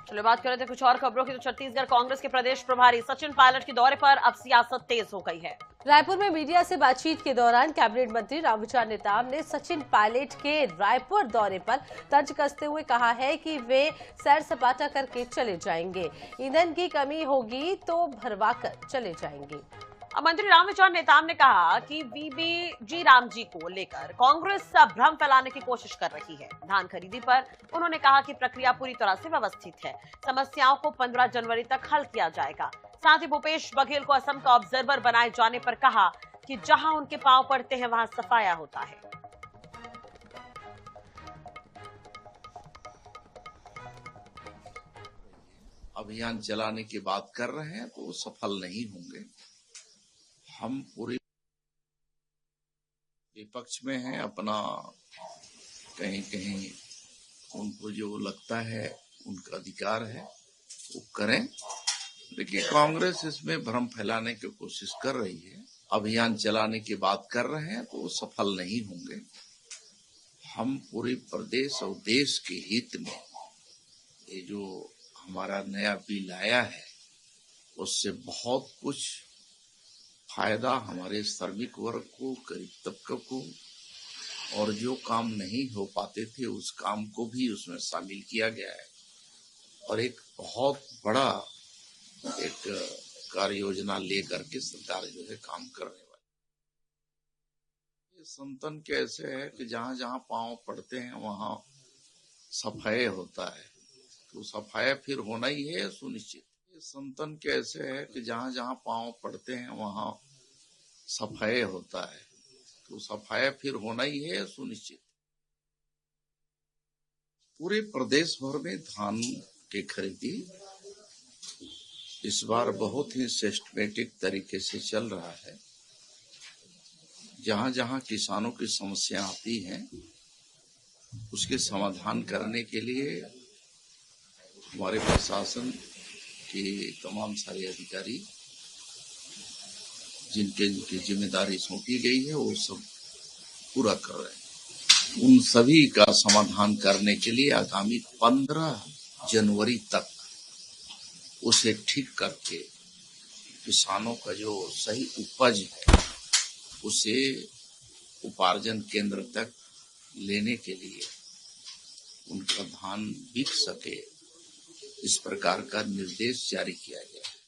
चलो बात कर रहे थे कुछ और खबरों की। तो छत्तीसगढ़ कांग्रेस के प्रदेश प्रभारी सचिन पायलट के दौरे पर अब सियासत तेज हो गई है। रायपुर में मीडिया से बातचीत के दौरान कैबिनेट मंत्री रामविचार नेताम ने सचिन पायलट के रायपुर दौरे पर तंज कसते हुए कहा है कि वे सैर सपाटा करके चले जाएंगे। ईंधन की कमी होगी तो भरवाकर चले जाएंगे। अब मंत्री रामविचार नेताम ने कहा कि वीबी जी राम जी को लेकर कांग्रेस भ्रम फैलाने की कोशिश कर रही है। धान खरीदी पर उन्होंने कहा कि प्रक्रिया पूरी तरह से व्यवस्थित है। समस्याओं को 15 जनवरी तक हल किया जाएगा। साथ ही भूपेश बघेल को असम का ऑब्जर्वर बनाए जाने पर कहा कि जहां उनके पांव पड़ते हैं वहां सफाया होता है। अभियान चलाने की बात कर रहे हैं तो वो सफल नहीं होंगे। हम पूरी विपक्ष में हैं, अपना कहीं कहीं उनको जो लगता है उनका अधिकार है वो करें, लेकिन कांग्रेस इसमें भ्रम फैलाने की कोशिश कर रही है। अभियान चलाने की बात कर रहे हैं तो वो सफल नहीं होंगे। हम पूरे प्रदेश और देश के हित में ये जो हमारा नया बिल आया है उससे बहुत कुछ फायदा हमारे श्रमिक वर्ग को, गरीब तबके को, और जो काम नहीं हो पाते थे उस काम को भी उसमें शामिल किया गया है और एक बहुत बड़ा एक कार्य योजना लेकर के सरकार जो है काम करने वाली। ये संतन कैसे है कि जहां जहां पांव पड़ते हैं वहां सफाई होता है, तो सफाई फिर होना ही है सुनिश्चित। ये संतन कैसे है कि जहां जहां पांव पड़ते हैं वहां सफाई होता है, तो सफाई फिर होना ही है सुनिश्चित। पूरे प्रदेश भर में धान की खरीदी इस बार बहुत ही सिस्टमेटिक तरीके से चल रहा है। जहां जहां किसानों की समस्या आती हैं उसके समाधान करने के लिए हमारे प्रशासन के तमाम सारे अधिकारी जिनकी जिम्मेदारी सौंपी गई है वो सब पूरा कर रहे हैं। उन सभी का समाधान करने के लिए आगामी 15 जनवरी तक उसे ठीक करके किसानों का जो सही उपज है उसे उपार्जन केंद्र तक लेने के लिए उनका धान बिक सके, इस प्रकार का निर्देश जारी किया गया है।